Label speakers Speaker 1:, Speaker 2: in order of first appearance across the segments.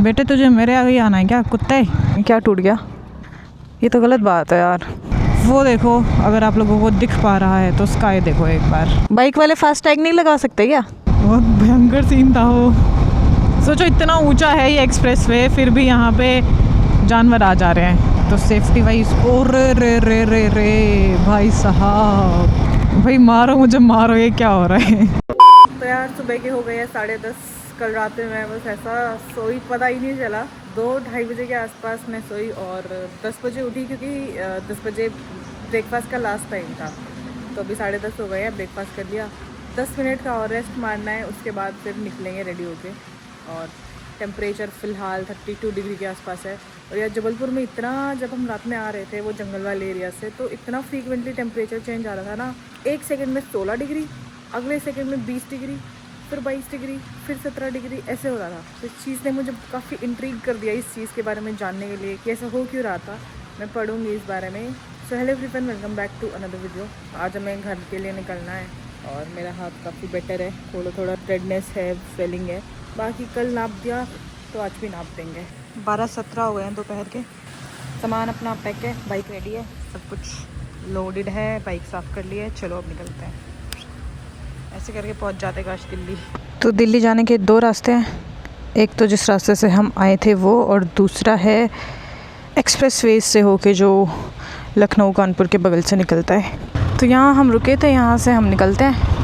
Speaker 1: बेटे तुझे मेरे आगे ही आना है क्या कुत्ते? क्या टूट गया? ये तो गलत बात है यार। वो देखो, अगर आप लोगों को दिख पा रहा है तो स्काई देखो एक बार। बाइक वाले फास्ट टैग नहीं लगा सकते क्या? बहुत भयंकर सीन था वो। सोचो इतना ऊंचा है ये एक्सप्रेस वे, फिर भी यहाँ पे जानवर आ जा रहे हैं, तो सेफ्टी वाइज। ओ रे रे रे रे रे भाई साहब, भाई मारो मुझे मारो, ये क्या हो रहा है? तो यार सुबह के हो गए हैं 10:30। कल रात में मैं बस ऐसा सोई, पता ही नहीं चला। 2-2:30 बजे के आसपास मैं सोई और 10 बजे उठी, क्योंकि 10 बजे ब्रेकफास्ट का लास्ट टाइम था। तो अभी 10:30 हो गए हैं, ब्रेकफास्ट कर लिया। 10 मिनट का और रेस्ट मारना है, उसके बाद फिर निकलेंगे रेडी होके। और टेम्परेचर फ़िलहाल 32 डिग्री के आसपास है। और यार जबलपुर में इतना, जब हम रात में आ रहे थे वो जंगल वाले एरिया से, तो इतना फ्रीक्वेंटली टेम्परेचर चेंज आ रहा था ना। एक सेकंड में 16 डिग्री, अगले सेकंड में 20 डिग्री, फिर 22 डिग्री, फिर 17 डिग्री, ऐसे हो रहा था। तो इस चीज़ ने मुझे काफ़ी इंट्रीग कर दिया इस चीज़ के बारे में जानने के लिए कि ऐसा हो क्यों रहा था। मैं पढ़ूँगी इस बारे में। So hello everyone, welcome back to another video. आज हमें घर के लिए निकलना है और मेरा हाथ काफ़ी बेटर है, थोड़ा रेडनेस है, स्वेलिंग है। बाकी कल नाप दिया तो आज भी नाप देंगे। 12:17 हो गए हैं दोपहर के। सामान अपना पैक है, बाइक रेडी है, सब कुछ लोडेड है, बाइक साफ़ कर ली है। चलो अब निकलते हैं। ऐसे करके पहुंच जाते काश दिल्ली। तो दिल्ली जाने के 2 रास्ते हैं, एक तो जिस रास्ते से हम आए थे वो, और दूसरा है एक्सप्रेस वे से होके जो लखनऊ कानपुर के बगल से निकलता है। तो यहाँ हम रुके थे, यहाँ से हम निकलते हैं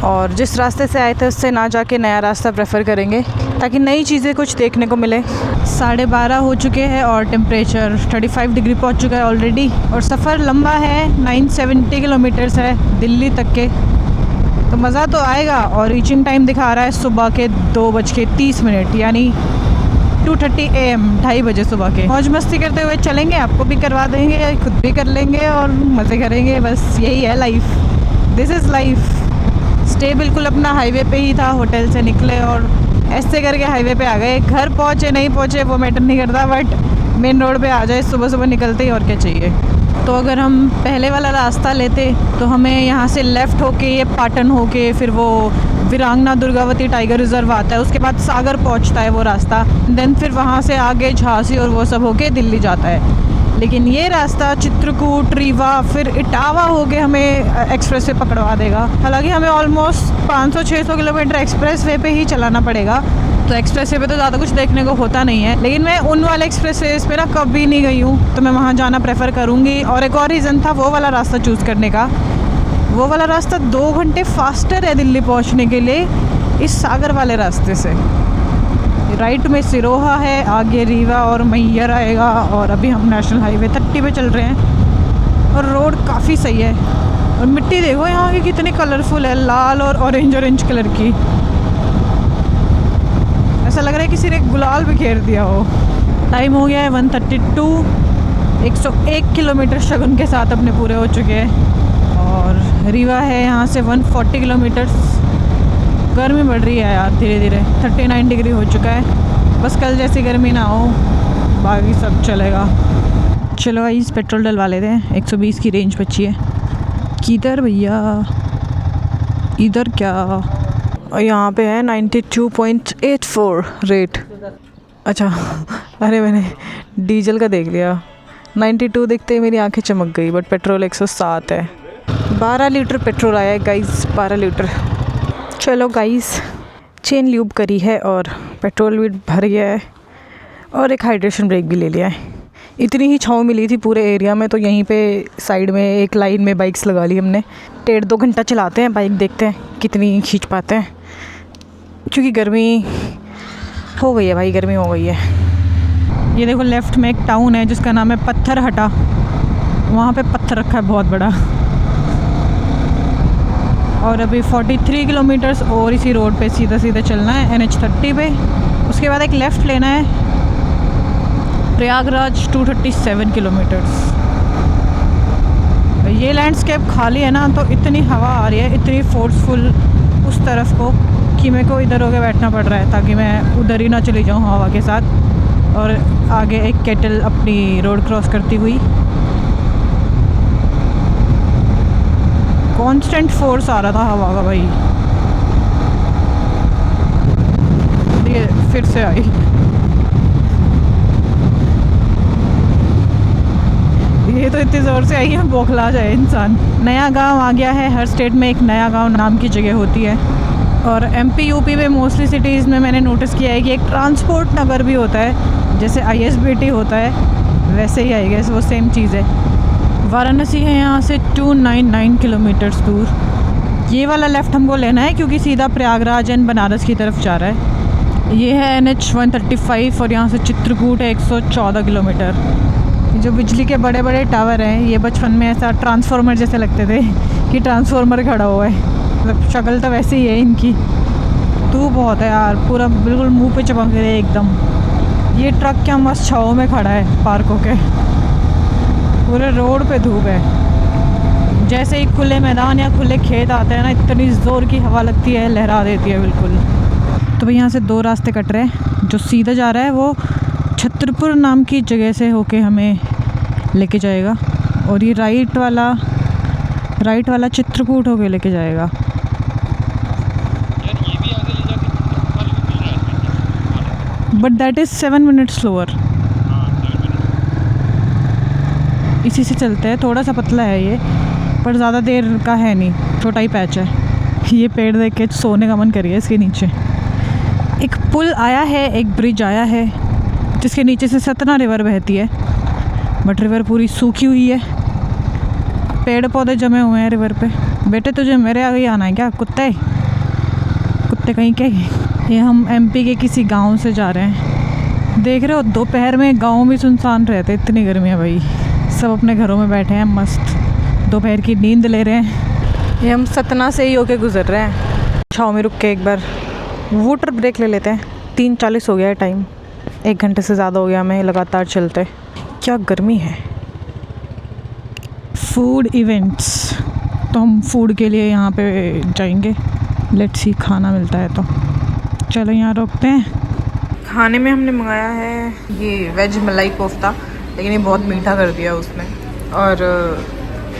Speaker 1: और जिस रास्ते से आए थे उससे ना जाके नया रास्ता प्रेफर करेंगे, ताकि नई चीज़ें कुछ देखने को मिले। 12:30 हो चुके हैं और टेम्परेचर 35 डिग्री पहुँच चुका है ऑलरेडी। और सफ़र लंबा है, 970 किलोमीटर्स है दिल्ली तक के, तो मज़ा तो आएगा। और रीचिंग टाइम दिखा रहा है सुबह के 2:30, यानी 2:30 AM, 2:30 बजे सुबह के। मौज मस्ती करते हुए चलेंगे, आपको भी करवा देंगे, खुद भी कर लेंगे और मज़े करेंगे। बस यही है life, this is life. Stay बिल्कुल अपना हाईवे पे ही था, होटल से निकले और ऐसे करके हाईवे पे आ गए। घर पहुँचे नहीं पहुँचे वो मैटर नहीं करता, बट मेन रोड पे आ जाए सुबह सुबह निकलते ही, और क्या चाहिए। तो अगर हम पहले वाला रास्ता लेते तो हमें यहाँ से लेफ़्ट होके, ये पाटन होके, फिर वो वीरांगना दुर्गावती टाइगर रिज़र्व आता है, उसके बाद सागर पहुँचता है वो रास्ता, देन फिर वहाँ से आगे झांसी और वो सब होके दिल्ली जाता है। लेकिन ये रास्ता चित्रकूट, रीवा, फिर इटावा होके हमें एक्सप्रेस वे पकड़वा देगा। हालांकि हमें ऑलमोस्ट 500-600 किलोमीटर एक्सप्रेस वे पे ही चलाना पड़ेगा। तो एक्सप्रेस वे पे तो ज़्यादा कुछ देखने को होता नहीं है, लेकिन मैं उन वाले एक्सप्रेस वेज पे ना कभी नहीं गई हूँ, तो मैं वहाँ जाना प्रेफर करूँगी। और एक और रीज़न था वो वाला रास्ता चूज़ करने का। वो वाला रास्ता 2 घंटे फास्टर है दिल्ली पहुँचने के लिए इस सागर वाले रास्ते से। राइट में सिरोहा है, आगे रीवा और मैयर आएगा, और अभी हम नेशनल हाईवे 30 पे चल रहे हैं और रोड काफ़ी सही है। और मिट्टी देखो यहाँ की कितनी कलरफुल है, लाल और ऑरेंज कलर की। ऐसा लग रहा है किसी ने गुलाल बिखेर दिया हो। टाइम हो गया है 1:32। 101 किलोमीटर शगुन के साथ अपने पूरे हो चुके हैं। और रीवा है यहाँ से 140 किलोमीटर्स। गर्मी बढ़ रही है यार धीरे धीरे, 39 डिग्री हो चुका है। बस कल जैसी गर्मी ना हो, बाकी सब चलेगा। चलो गाइस पेट्रोल डलवा लेते हैं, 120 की रेंज बची है। किधर भैया, इधर क्या? और यहाँ पे है 92.84 रेट। अच्छा अरे मैंने डीजल का देख लिया, 92 देखते ही मेरी आंखें चमक गई, बट पेट्रोल 107 है। 12 लीटर पेट्रोल आया है गाइस, 12 लीटर। चलो गाइस, चेन ल्यूब करी है और पेट्रोल भी भर गया है और एक हाइड्रेशन ब्रेक भी ले लिया है। इतनी ही छाँव मिली थी पूरे एरिया में, तो यहीं पे साइड में एक लाइन में बाइक्स लगा ली हमने। 1.5-2 घंटा चलाते हैं बाइक, देखते हैं कितनी खींच पाते हैं, क्योंकि गर्मी हो गई है भाई, गर्मी हो गई है। ये देखो लेफ़्ट में एक टाउन है जिसका नाम है पत्थर हटा, वहाँ पे पत्थर रखा है बहुत बड़ा। और अभी 43 किलोमीटर्स और इसी रोड पे सीधा सीधा चलना है NH 30 पे। उसके बाद एक लेफ़्ट लेना है प्रयागराज, 237 किलोमीटर्स। ये लैंडस्केप खाली है ना, तो इतनी हवा आ रही है, इतनी फोर्सफुल उस तरफ को, कि मेरे को इधर होके बैठना पड़ रहा है ताकि मैं उधर ही ना चली जाऊँ हवा के साथ। और आगे एक केटल अपनी रोड क्रॉस करती हुई। कांस्टेंट फोर्स आ रहा था हवा का भाई। फिर से आई। ये तो इतनी ज़ोर से आई है बौखला जाए इंसान। नया गांव आ गया है, हर स्टेट में एक नया गांव नाम की जगह होती है। और एमपी यूपी में मोस्टली सिटीज़ में मैंने नोटिस किया है कि एक ट्रांसपोर्ट नगर भी होता है, जैसे ISBT होता है वैसे ही आई गेस वो सेम चीज़ है। वाराणसी है यहाँ से 299 किलोमीटर्स दूर। ये वाला लेफ़्ट हमको लेना है क्योंकि सीधा प्रयागराज एंड बनारस की तरफ जा रहा है। ये है NH 135 और यहाँ से चित्रकूट है 114 किलोमीटर। जो बिजली के बड़े बड़े टावर हैं, ये बचपन में ऐसा ट्रांसफार्मर जैसे लगते थे कि ट्रांसफार्मर खड़ा हुआ है, मतलब शक्ल तो वैसे ही है इनकी। धूप बहुत है यार, पूरा बिल्कुल मुंह पे चमक रही है एकदम। ये ट्रक क्या मस्त छाँव में खड़ा है पार्क होके, पूरे रोड पे धूप है। जैसे ही खुले मैदान या खुले खेत आते हैं ना, इतनी ज़ोर की हवा लगती है, लहरा देती है बिल्कुल। तो भाई यहाँ से दो रास्ते कट रहे हैं। जो सीधा जा रहा है वो छतरपुर नाम की जगह से होके हमें लेके जाएगा, और ये राइट वाला चित्रकूट होके लेके जाएगा। But that is 7 minute slower. इसी से चलते हैं, थोड़ा सा पतला है ये, पर ज़्यादा देर का है नहीं, छोटा ही पैच है। ये पेड़ देख के सोने का मन करिए इसके नीचे। एक पुल आया है, एक ब्रिज आया है, जिसके नीचे से सतना रिवर बहती है, बट रिवर पूरी सूखी हुई है, पेड़ पौधे जमे हुए हैं रिवर पे। बेटे तुझे मेरे आगे आना है क्या, कुत्ते कहीं के। ये हम MP के किसी गांव से जा रहे हैं। देख रहे हो दोपहर में गांव भी सुनसान रहते, इतनी गर्मी है भाई। सब अपने घरों में बैठे हैं, मस्त दोपहर की नींद ले रहे हैं। ये हम सतना से ही होके गुजर रहे हैं। छाँव में रुक के एक बार वाटर ब्रेक ले लेते हैं। 3:40 हो गया है टाइम, 1 घंटे से ज़्यादा हो गया हमें लगातार चलते। क्या गर्मी है। फूड इवेंट्स, तो हम फूड के लिए यहाँ पे जाएंगे। लेट्स सी खाना मिलता है तो चलो यहाँ रोकते हैं। खाने में हमने मंगाया है ये वेज मलाई कोफ्ता, लेकिन ये बहुत मीठा कर दिया उसने। और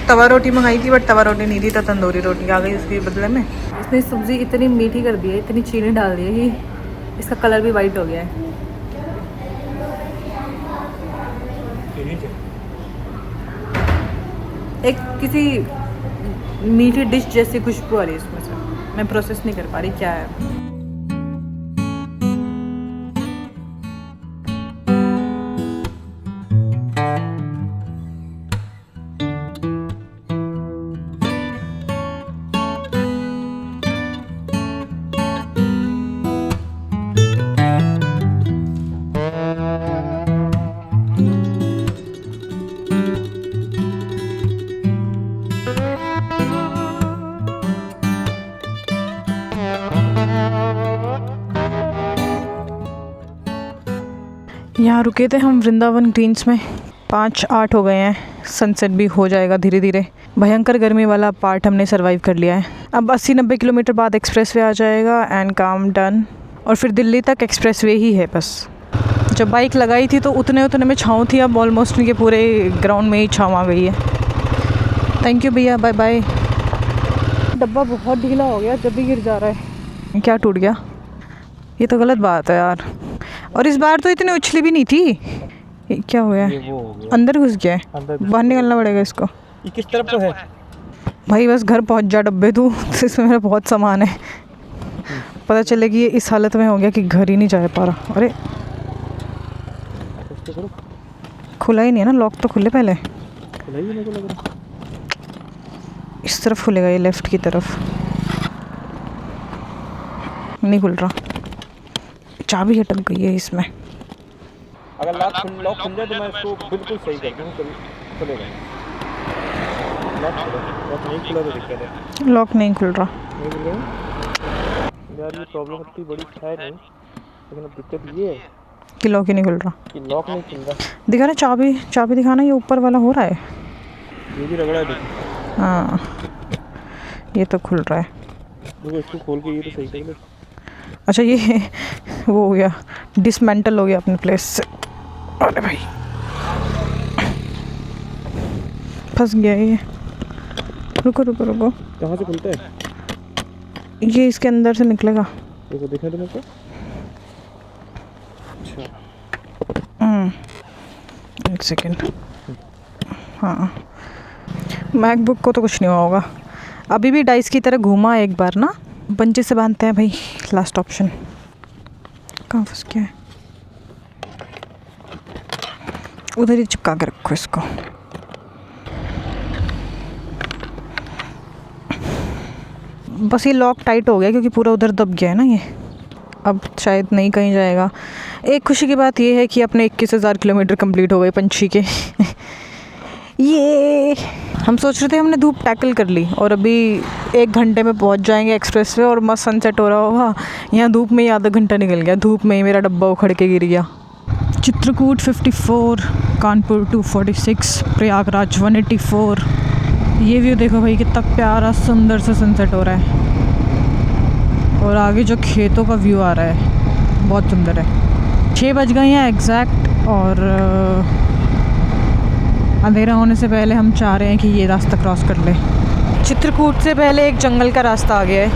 Speaker 1: तवा रोटी मंगाई थी, बट तवा रोटी नहीं थी तो तंदूरी रोटी आ गई उसके बदले में। इसने सब्ज़ी इतनी मीठी कर दी है, इतनी चीनी डाल दी है कि इसका कलर भी वाइट हो गया है। एक किसी मीठी डिश जैसी खुशबू आ रही है इसमें से, मैं प्रोसेस नहीं कर पा रही क्या है। यहाँ रुके थे हम वृंदावन ग्रीन्स में। 5-8 हो गए हैं, सनसेट भी हो जाएगा धीरे धीरे। भयंकर गर्मी वाला पार्ट हमने सरवाइव कर लिया है। अब 80-90 किलोमीटर बाद एक्सप्रेसवे आ जाएगा एंड काम डन। और फिर दिल्ली तक एक्सप्रेसवे ही है बस। जब बाइक लगाई थी तो उतने में छाँव थी, अब ऑलमोस्ट इनके पूरे ग्राउंड में ही छाँव आ गई है। थैंक यू भैया, बाय बाय। डब्बा बहुत ढीला हो गया, जब भी गिर जा रहा है। क्या टूट गया? ये तो गलत बात है यार। और इस बार तो इतनी उछली भी नहीं थी। ये क्या हो गया? अंदर घुस गया है, बाहर निकलना पड़ेगा इसको।
Speaker 2: ये किस तरफ तो है
Speaker 1: भाई? बस घर पहुंच जा डब्बे तू, इसमें मेरा बहुत सामान है। पता चले कि ये इस हालत में हो गया कि घर ही नहीं जा पा रहा। अरे खुला ही नहीं है ना, लॉक तो खुले पहले।
Speaker 2: खुला ही मेरे को लग रहा।
Speaker 1: इस तरफ खुलेगा, ये लेफ्ट की तरफ नहीं खुल रहा। चाबी अटक गई है इसमें।
Speaker 2: अगर लॉक खुल जाए तो मैं इसको बिल्कुल सही कर दूँ, खुलेगा। लॉक नहीं खुला तो दिक्कत है।
Speaker 1: लॉक नहीं खुल रहा।
Speaker 2: नहीं खुल रहा यार, ये प्रॉब्लम इतनी बड़ी है नहीं, लेकिन अब दिक्कत ये है
Speaker 1: कि लॉक ही नहीं खुल रहा।
Speaker 2: कि लॉक नहीं खुल रहा।
Speaker 1: दिखा ना चाबी दिखाना, ये ऊपर वाला हो रहा है।
Speaker 2: ये भी रगड़ा है।
Speaker 1: हाँ ये तो खुल रहा है।
Speaker 2: देखो इसको खोल के ये तो सही कर।
Speaker 1: अच्छा ये वो हो गया, डिसमेंटल हो गया अपने प्लेस से। अरे भाई फंस गया ये। रुको।
Speaker 2: कहाँ से खुलता है?
Speaker 1: ये इसके अंदर से निकलेगा।
Speaker 2: देखो दिखा दो मेरे को।
Speaker 1: एक सेकेंड। हाँ, मैकबुक को तो कुछ नहीं हुआ होगा। अभी भी डाइस की तरह घूमा एक बार ना। पंचे से बांधते हैं भाई, लास्ट ऑप्शन। कहाँ फंस गया है? उधर ही चिपका के रखो इसको। बस ये लॉक टाइट हो गया क्योंकि पूरा उधर दब गया है ना ये। अब शायद नहीं कहीं जाएगा। एक खुशी की बात ये है कि अपने 21,000 किलोमीटर कंप्लीट हो गए पंछी के। ये हम सोच रहे थे हमने धूप टैकल कर ली और अभी 1 घंटे में पहुंच जाएंगे एक्सप्रेस पे और मस्त सनसेट हो रहा होगा। यहाँ धूप में ही आधा घंटा निकल गया। धूप में ही मेरा डब्बा उखड़ के गिर गया। चित्रकूट 54, कानपुर 246, प्रयागराज 184। ये व्यू देखो भाई, कितना प्यारा सुंदर सा सनसेट हो रहा है। और आगे जो खेतों का व्यू आ रहा है बहुत सुंदर है। 6 बज गए हैं एग्जैक्ट और अंधेरा होने से पहले हम चाह रहे हैं कि ये रास्ता क्रॉस कर ले। चित्रकूट से पहले एक जंगल का रास्ता आ गया है।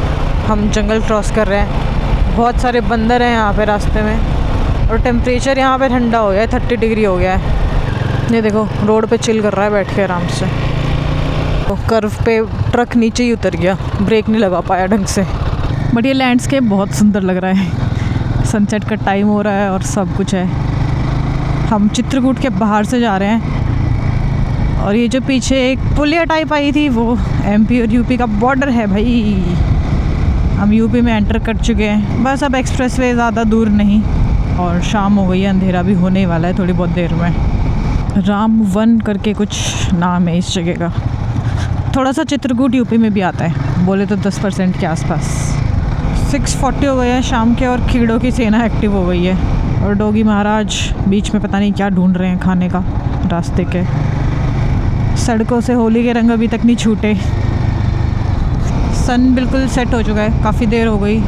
Speaker 1: हम जंगल क्रॉस कर रहे हैं। बहुत सारे बंदर हैं यहाँ पे रास्ते में और टेम्परेचर यहाँ पे ठंडा हो गया है, 30 डिग्री हो गया है। ये देखो रोड पे चिल कर रहा है बैठ के आराम से। तो कर्व पे ट्रक नीचे ही उतर गया, ब्रेक नहीं लगा पाया ढंग से। बट ये लैंडस्केप बहुत सुंदर लग रहा है। सनसेट का टाइम हो रहा है और सब कुछ है। हम चित्रकूट के बाहर से जा रहे हैं और ये जो पीछे एक पुलिया टाइप आई थी वो MP और UP का बॉर्डर है भाई। हम UP में एंटर कर चुके हैं। बस अब एक्सप्रेसवे ज़्यादा दूर नहीं और शाम हो गई है, अंधेरा भी होने वाला है थोड़ी बहुत देर में। राम वन करके कुछ नाम है इस जगह का। थोड़ा सा चित्रकूट UP में भी आता है, बोले तो 10% के आसपास। 6:40 हो गए हैं शाम के और कीड़ों की सेना एक्टिव हो गई है। और डॉगी महाराज बीच में पता नहीं क्या ढूंढ रहे हैं खाने का रास्ते के। सड़कों से होली के रंग अभी तक नहीं छूटे। सन बिल्कुल सेट हो चुका है, काफ़ी देर हो गई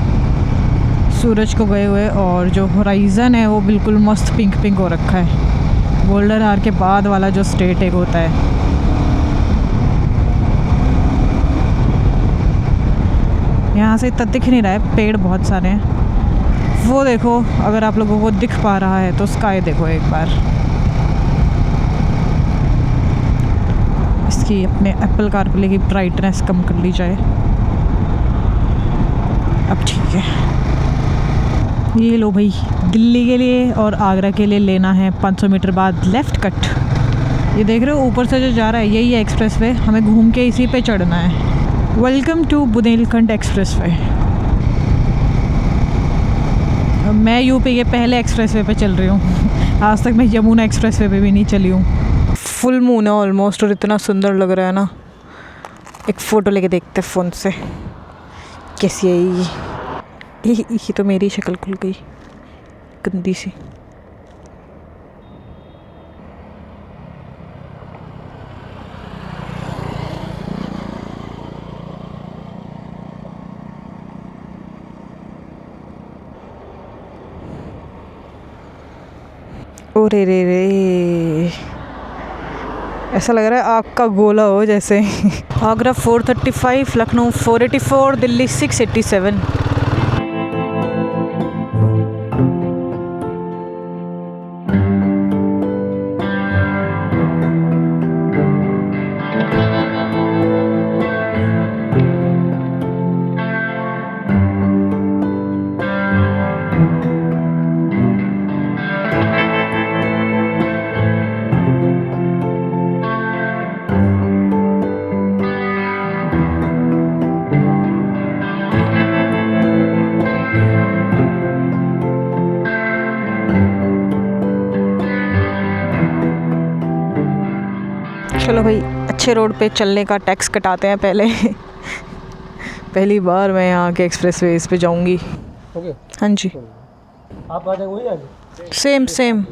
Speaker 1: सूरज को गए हुए। और जो होराइज़न है वो बिल्कुल मस्त पिंक पिंक हो रखा है। गोल्डन आवर के बाद वाला जो स्टेट एक होता है। यहाँ से इतना दिख नहीं रहा है, पेड़ बहुत सारे हैं। वो देखो, अगर आप लोगों को दिख पा रहा है तो स्काई देखो एक बार। इसकी अपने एप्पल कारप्ले की ब्राइटनेस कम कर ली जाए। अब ठीक है। ये लो भाई, दिल्ली के लिए और आगरा के लिए लेना है 500 मीटर बाद लेफ़्ट कट। ये देख रहे हो ऊपर से जो जा रहा है यही है एक्सप्रेसवे। हमें घूम के इसी पे चढ़ना है। Welcome to Bundelkhand expressway. मैं UP के पहले एक्सप्रेसवे पे चल रही हूँ। आज तक मैं यमुना एक्सप्रेसवे पे भी नहीं चली हूँ। फुल मून है ऑलमोस्ट और इतना सुंदर लग रहा है ना। एक फ़ोटो लेके देखते हैं फ़ोन से कैसी है ये तो मेरी शक्ल खुल गई गंदी सी। ओ रे रे रे, ऐसा लग रहा है आग का गोला हो जैसे। आगरा 435, लखनऊ 484, दिल्ली 687। चलो भाई, अच्छे रोड पे चलने का टैक्स कटाते हैं पहले। पहली बार मैं यहाँ के एक्सप्रेसवेज पे जाऊँगी।
Speaker 2: ओके,
Speaker 1: हाँ जी।
Speaker 2: आप आ जाएंगे वही आगे?
Speaker 1: सेम।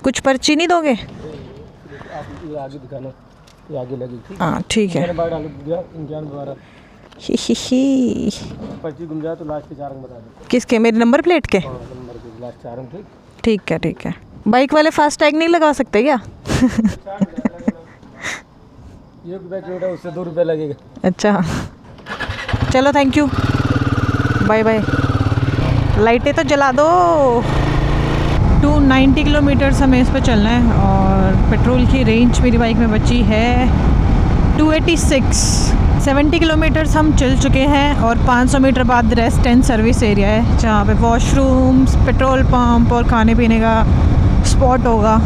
Speaker 1: कुछ पर्ची नहीं दोगे?
Speaker 2: आप ये आगे दिखाना, ये आगे लगेगी।
Speaker 1: हाँ ठीक है।
Speaker 2: मैंने बाहर डाल दिया इंजान द्वारा।
Speaker 1: ही।
Speaker 2: पर्ची गुम जाए तो लास्ट के 4 अंक बता दो।
Speaker 1: किसके? मेरे नंबर प्लेट के?
Speaker 2: नंबर के लास्ट 4 अंक।
Speaker 1: ठीक है। बाइक वाले फास्ट टैग नहीं लगा सकते क्या?
Speaker 2: ये बैच रोड है, उससे 2 रुपये लगेगा।
Speaker 1: अच्छा चलो, थैंक यू, बाय बाय। लाइटें तो जला दो। 290 किलोमीटर्स हमें इस पर चलना है और पेट्रोल की रेंज मेरी बाइक में बची है 286। 70 किलोमीटर्स हम चल चुके हैं और 500 मीटर बाद रेस्ट एंड सर्विस एरिया है जहाँ पे वॉशरूम्स, पेट्रोल पंप और खाने पीने का स्पॉट होगा।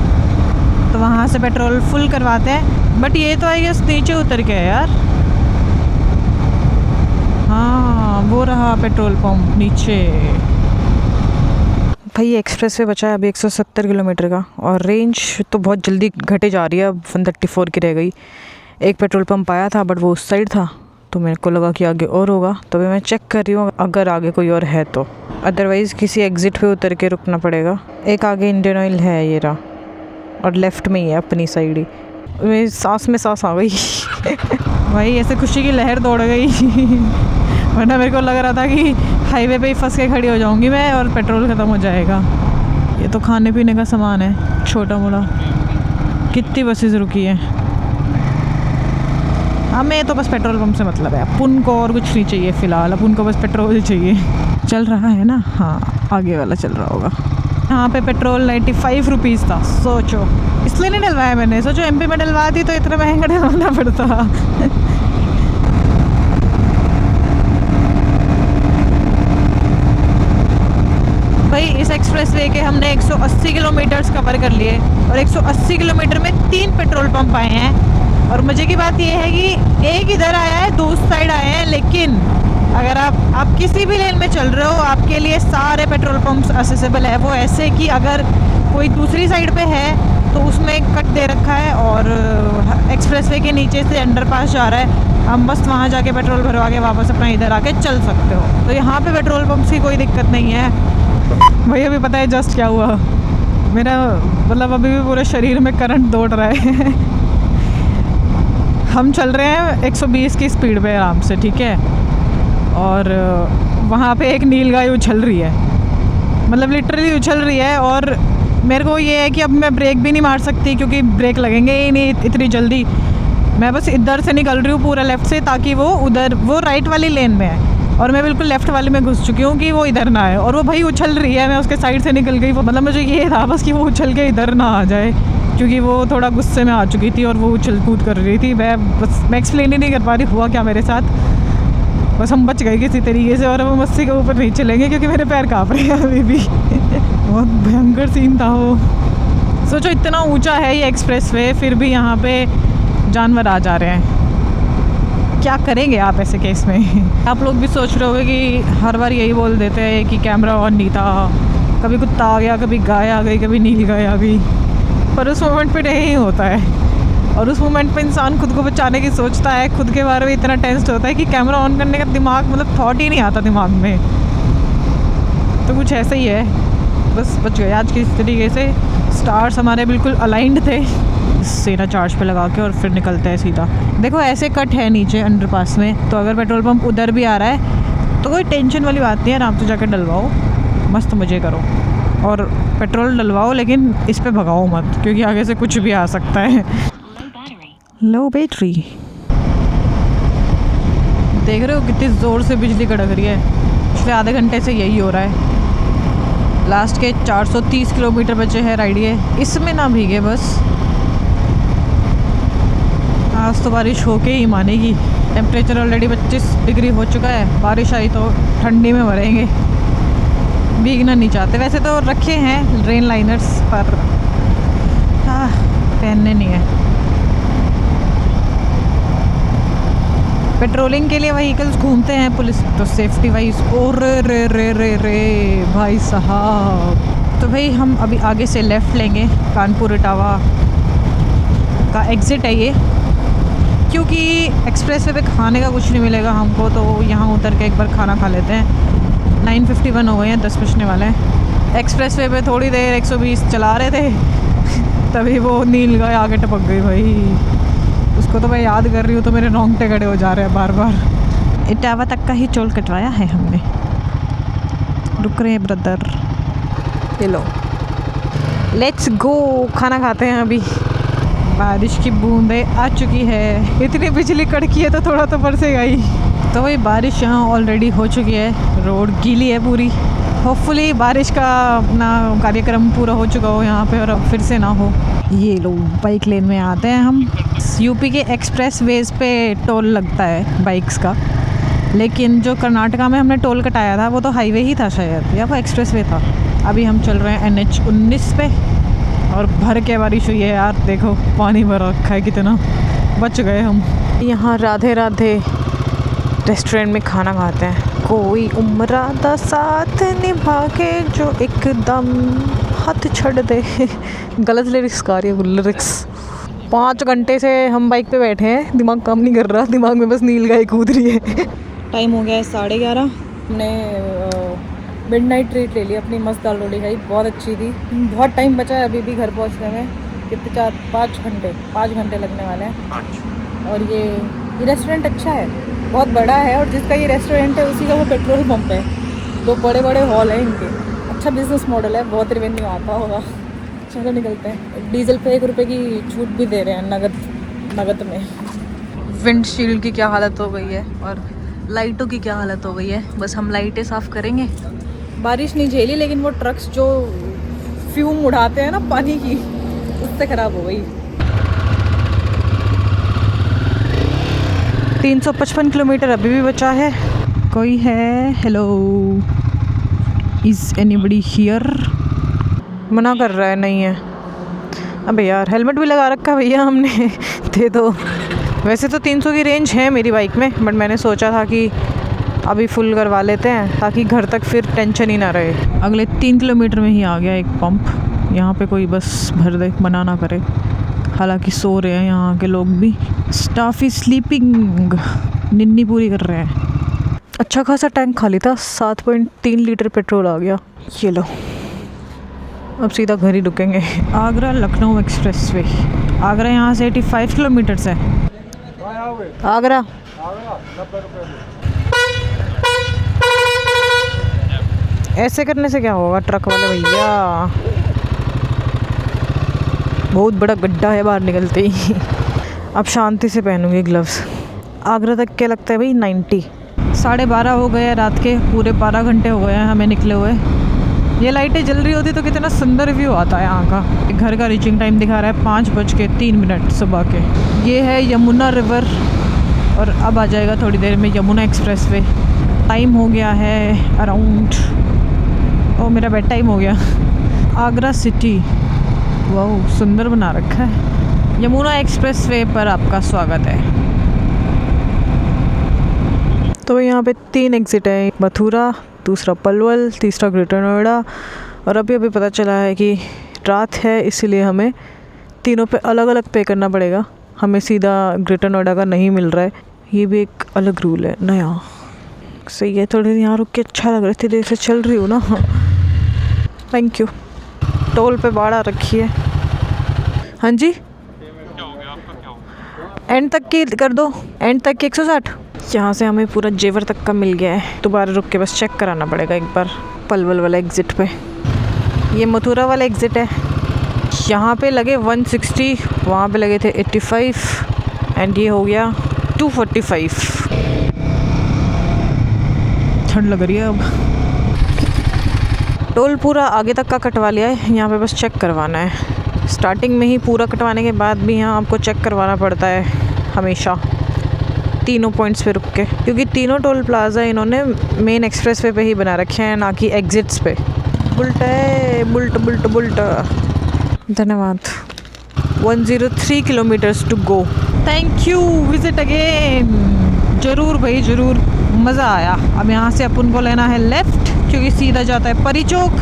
Speaker 1: तो वहाँ से पेट्रोल फुल करवाते हैं। बट ये तो आई गेस नीचे उतर के है यार। हाँ वो रहा पेट्रोल पंप नीचे। भाई एक्सप्रेस वे बचा है अभी 170 किलोमीटर का और रेंज तो बहुत जल्दी घटे जा रही है। अब 134 की रह गई। एक पेट्रोल पंप आया था बट वो उस साइड था तो मेरे को लगा कि आगे और होगा, तो अभी मैं चेक कर रही हूँ अगर आगे कोई और है तो, अदरवाइज़ किसी एग्ज़िट पे उतर के रुकना पड़ेगा। एक आगे इंडियन ऑयल है ये रहा और लेफ़्ट में ही है अपनी साइड ही। मेरी सांस में सांस आ गई भाई ऐसे खुशी की लहर दौड़ गई वरना मेरे को लग रहा था कि हाईवे पे ही फंस के खड़ी हो जाऊंगी मैं और पेट्रोल ख़त्म हो जाएगा। ये तो खाने पीने का सामान है छोटा मोटा। कितनी बसेस रुकी हैं। हमें तो बस पेट्रोल पंप से मतलब है, अपन को और कुछ नहीं चाहिए फ़िलहाल। अपन को बस पेट्रोल चाहिए। चल रहा है ना? हाँ आगे वाला चल रहा होगा। यहाँ पे पेट्रोल 95 रुपीज़ था। सोचो, इसलिए नहीं डलवाया मैंने। सोचो एमपी में डलवाती तो इतना महंगा डलवाना पड़ता भाई इस एक्सप्रेस वे के हमने 180 किलोमीटर्स कवर कर लिए और 180 किलोमीटर में 3 पेट्रोल पंप आए हैं। और मज़े की बात यह है कि एक इधर आया है, दो उस साइड आए हैं, लेकिन अगर आप किसी भी लेन में चल रहे हो आपके लिए सारे पेट्रोल पंप्स एक्सेसिबल है। वो ऐसे कि अगर कोई दूसरी साइड पे है तो उसमें कट दे रखा है और एक्सप्रेसवे के नीचे से अंडरपास जा रहा है, हम बस वहाँ जाके पेट्रोल भरवा के वापस अपना इधर आके चल सकते हो। तो यहाँ पे पेट्रोल पंप्स की कोई दिक्कत नहीं है। भाई अभी पता है जस्ट क्या हुआ मेरा, मतलब अभी भी पूरे शरीर में करंट दौड़ रहा है हम चल रहे हैं 120 की स्पीड पे आराम से, ठीक है, और वहाँ पे एक नीलगाय उछल रही है, मतलब लिटरली उछल रही है। और मेरे को ये है कि अब मैं ब्रेक भी नहीं मार सकती क्योंकि ब्रेक लगेंगे ही नहीं इतनी जल्दी। मैं बस इधर से निकल रही हूँ पूरा लेफ़्ट से, ताकि वो राइट वाली लेन में है और मैं बिल्कुल लेफ़्ट वाले में घुस चुकी हूँ कि वो इधर ना आए। और वो भाई उछल रही है, मैं उसके साइड से निकल गई। वो मतलब मुझे ये था बस कि वो उछल के इधर ना आ जाए, क्योंकि वो थोड़ा गुस्से में आ चुकी थी और वो उछल कूद कर रही थी। मैं एक्सप्लेन ही नहीं कर पा रही हुआ क्या मेरे साथ। बस हम बच गए किसी तरीके से और वो मस्ती के ऊपर नहीं चलेंगे क्योंकि मेरे पैर काँप रहे हैं अभी भी बहुत भयंकर सीन था वो। सोचो इतना ऊंचा है ये एक्सप्रेस वे, फिर भी यहाँ पे जानवर आ जा रहे हैं। क्या करेंगे आप ऐसे केस में? आप लोग भी सोच रहे होंगे कि हर बार यही बोल देते हैं कि कैमरा ऑन नहीं था, कभी कुत्ता आ गया, कभी गाय आ गई, कभी नीलगाय आ गई, पर उस मोमेंट पे यही होता है। और उस मोमेंट पे इंसान खुद को बचाने की सोचता है, खुद के बारे में इतना टेंस्ड होता है कि कैमरा ऑन करने का दिमाग, मतलब थॉट ही नहीं आता दिमाग में। तो कुछ ऐसा ही है, बस बच गए आज किस तरीके से। स्टार्स हमारे बिल्कुल अलाइंड थे। सेना चार्ज पे लगा के और फिर निकलते हैं सीधा। देखो ऐसे कट है नीचे अंडरपास में, तो अगर पेट्रोल पंप उधर भी आ रहा है तो कोई टेंशन वाली बात नहीं है, आराम से जाकर डलवाओ, मस्त मज़े करो और पेट्रोल डलवाओ, लेकिन इस पे भगाओ मत क्योंकि आगे से कुछ भी आ सकता है। लो बैटरी, देख रहे हो कितनी ज़ोर से बिजली कड़क रही है। पिछले आधे घंटे से यही हो रहा है। लास्ट के 430 किलोमीटर बचे हैं राइड ये, इसमें ना भीगे बस। आज तो बारिश होके ही मानेगी। टेम्परेचर ऑलरेडी 25 डिग्री हो चुका है। बारिश आई तो ठंडी में मरेंगे, भीगना नहीं चाहते। वैसे तो रखे हैं रेन लाइनर्स पर पहनने नहीं है। पेट्रोलिंग के लिए व्हीकल्स घूमते हैं पुलिस तो सेफ्टी वाइज। और रे रे रे रे भाई साहब। तो भाई हम अभी आगे से लेफ़्ट लेंगे, कानपुर इटावा का एग्ज़िट है ये, क्योंकि एक्सप्रेस वे पे खाने का कुछ नहीं मिलेगा हमको, तो यहाँ उतर के एक बार खाना खा लेते हैं। 9:51 हो गए हैं, 10 बजने वाले हैं। एक्सप्रेस वे पे थोड़ी देर 120 चला रहे थे तभी वो नीलगाय आगे टपक गई भाई। उसको तो मैं याद कर रही हूँ तो मेरे रोंगटे खड़े हो जा रहे हैं बार बार। इटावा तक का ही चोल कटवाया है हमने। रुक रहे हैं ब्रदर, ये लो, लेट्स गो, खाना खाते हैं अभी। बारिश की बूंदें आ चुकी है। इतनी बिजली कड़की है तो थोड़ा तो बरसेगा ही। तो वही बारिश यहाँ ऑलरेडी हो चुकी है, रोड गीली है पूरी। होपफुली बारिश का अपना कार्यक्रम पूरा हो चुका हो यहाँ पे और अब फिर से ना हो। ये लोग बाइक लेन में आते हैं हम। यूपी के एक्सप्रेस वेज पे टोल लगता है बाइक्स का, लेकिन जो कर्नाटका में हमने टोल कटाया था वो तो हाईवे ही था शायद, या वो एक्सप्रेस वे था। अभी हम चल रहे हैं NH19 पे और भर के बारिश हुई है यार, देखो पानी भर रखा है कितना, बच गए हम। यहाँ राधे राधे रेस्टोरेंट में खाना खाते हैं। कोई उम्र दा साथ निभा के जो एकदम हाथ छड़ दे। गलत लिरिक्स गा रही है लिरिक्स। 5 घंटे से हम बाइक पे बैठे हैं, दिमाग काम नहीं कर रहा, दिमाग में बस नील गाय कूद रही है। टाइम हो गया है 11:30। हमने मिडनाइट ट्रीट ले ली, अपनी मस्त दाल रोटी खाई, बहुत अच्छी थी। बहुत टाइम बचा है अभी भी घर पहुंचने में, कितने 5 घंटे लगने वाले हैं। और ये रेस्टोरेंट अच्छा है, बहुत बड़ा है, और जिसका ये रेस्टोरेंट है उसी का वो पेट्रोल पंप है। 2 बड़े बड़े हॉल हैं इनके। अच्छा बिजनेस मॉडल है, बहुत रेवेन्यू आता होगा। चलो निकलते हैं। डीजल पे 1 रुपये की छूट भी दे रहे हैं नगद में। विंडशील्ड की क्या हालत हो गई है और लाइटों की क्या हालत हो गई है। बस हम लाइटें साफ़ करेंगे। बारिश नहीं झेली, लेकिन वो ट्रक्स जो फ्यूम उड़ाते हैं ना पानी की, उससे ख़राब हो गई। 355 किलोमीटर अभी भी बचा है। कोई है? Hello, is anybody here? मना कर रहा है, नहीं है। अबे यार, हेलमेट भी लगा रखा है भैया हमने। दे दो। वैसे तो 300 की रेंज है मेरी बाइक में, बट मैंने सोचा था कि अभी फुल करवा लेते हैं ताकि घर तक फिर टेंशन ही ना रहे। अगले 3 किलोमीटर में ही आ गया एक पंप। यहाँ पे कोई बस भर दे, मना ना करे। हालांकि सो रहे हैं यहाँ के लोग भी। स्टाफ इज स्लीपिंग, निन्नी पूरी कर रहे हैं। अच्छा खासा टैंक खाली था, 7.3 लीटर पेट्रोल आ गया। ये लो, अब सीधा घर ही रुकेंगे। Agra Lucknow expressway. आगरा यहाँ से 85 किलोमीटर है। आगरा ऐसे करने से क्या होगा ट्रक वाले भैया, बहुत बड़ा गड्ढा है बाहर निकलते ही। अब शांति से पहनूंगी ग्लव्स। आगरा तक क्या लगता है भाई? 90। 12:30 हो गए हैं रात के, पूरे 12 घंटे हो गए हैं हमें निकले हुए। ये लाइटें जल रही होती तो कितना सुंदर व्यू आता है यहाँ का। घर का रीचिंग टाइम दिखा रहा है 5:03 सुबह के। ये है यमुना रिवर और अब आ जाएगा थोड़ी देर में यमुना एक्सप्रेस वे। टाइम हो गया है अराउंड, ओ मेरा बेड टाइम हो गया। आगरा सिटी, वाह सुंदर बना रखा है। यमुना एक्सप्रेस वे पर आपका स्वागत है। तो यहाँ पे 3 एग्ज़िट है, मथुरा, दूसरा पलवल, तीसरा ग्रेटर नोएडा। और अभी पता चला है कि रात है, इसीलिए हमें तीनों पे अलग अलग पे करना पड़ेगा। हमें सीधा ग्रेटर नोएडा का नहीं मिल रहा है, ये भी एक अलग रूल है नया। सही है, थोड़ी देर यहाँ रुक के अच्छा लग रहा है, इतनी देर से चल रही हूँ ना। Thank you. टोल पे बाड़ा रखी है। हाँ जी, एंड तक की कर दो, एंड तक की 160। यहाँ से हमें पूरा जेवर तक का मिल गया है। दोबारा रुक के बस चेक कराना पड़ेगा एक बार। पलवल वाला एग्ज़िट पे, ये मथुरा वाला एग्ज़िट है। यहाँ पे लगे 160, वहाँ पे लगे थे 85 एंड ये हो गया 245। ठंड लग रही है अब। टोल पूरा आगे तक का कटवा लिया है, यहाँ पे बस चेक करवाना है। स्टार्टिंग में ही पूरा कटवाने के बाद भी यहाँ आपको चेक करवाना पड़ता है हमेशा, तीनों पॉइंट्स पे रुक के, क्योंकि तीनों टोल प्लाजा इन्होंने मेन एक्सप्रेस वे पे ही बना रखे हैं, ना कि एग्जिट्स पे। बुल्ट है, बुल्ट बुल्ट बुल्ट। धन्यवाद। 103 kilometres to go. Thank you, visit again. ज़रूर भाई ज़रूर, मज़ा आया। अब यहाँ से अपन को लेना है लेफ़्ट, क्योंकि सीधा जाता है परी चौक।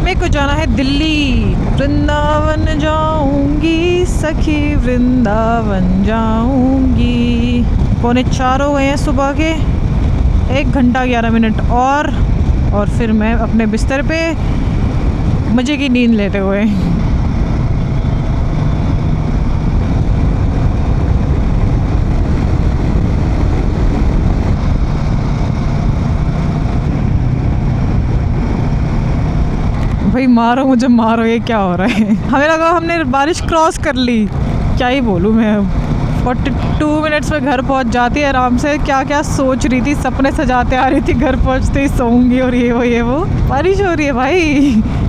Speaker 1: मेरे को जाना है दिल्ली। वृंदावन जाऊंगी सखी, वृंदावन जाऊंगी। 3:45 हो गए हैं सुबह के। 1 घंटा 11 मिनट और फिर मैं अपने बिस्तर पे मज़े की नींद लेते हुए। भाई मारो मुझे, मारो, ये क्या हो रहा है? हमें लगा हमने बारिश क्रॉस कर ली, क्या ही बोलूँ मैं अब। 42 मिनट्स में घर पहुंच जाती है आराम से। क्या क्या सोच रही थी, सपने सजाते आ रही थी, घर पहुंचते ही सोऊंगी और ये वो। बारिश हो रही है भाई,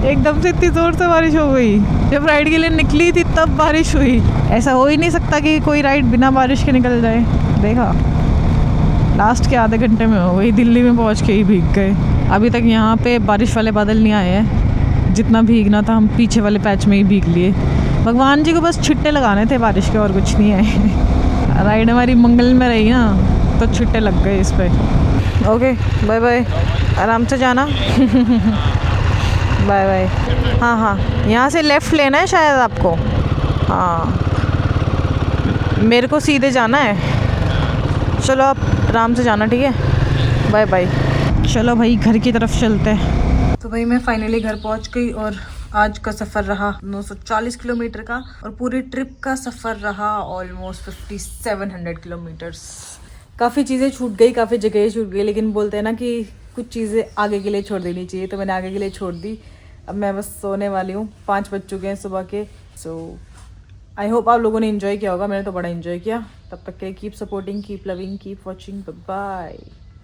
Speaker 1: एकदम से इतनी ज़ोर से बारिश हो गई। जब राइड के लिए निकली थी तब बारिश हुई। ऐसा हो ही नहीं सकता कि कोई राइड बिना बारिश के निकल जाए। देखा, लास्ट के आधे घंटे में हो गई, दिल्ली में पहुँच के ही भीग गए। अभी तक यहाँ पे बारिश वाले बादल नहीं आए हैं। जितना भीगना था हम पीछे वाले पैच में ही भीग लिए। भगवान जी को बस छिट्टे लगाने थे बारिश के, और कुछ नहीं है। राइड हमारी मंगल में रही ना, तो छिट्टे लग गए इस पर। ओके, बाय बाय, आराम से जाना। Bye bye. हाँ हाँ, यहाँ से लेफ़्ट लेना है शायद आपको। हाँ, मेरे को सीधे जाना है। चलो आप आराम से जाना, ठीक है, बाय बाय। चलो भाई घर की तरफ चलते हैं। तो भाई मैं फाइनली घर पहुंच गई और आज का सफ़र रहा 940 किलोमीटर का, और पूरी ट्रिप का सफ़र रहा ऑलमोस्ट 5700 किलोमीटर्स। काफ़ी चीज़ें छूट गई, काफ़ी जगह छूट गई, लेकिन बोलते हैं ना कि कुछ चीज़ें आगे के लिए छोड़ देनी चाहिए, तो मैंने आगे के लिए छोड़ दी। अब मैं बस सोने वाली हूँ, 5 बज चुके हैं सुबह के। सो आई होप आप लोगों ने इन्जॉय किया होगा, मैंने तो बड़ा इन्जॉय किया। तब तक के लिए keep supporting, keep loving, keep watching, bye.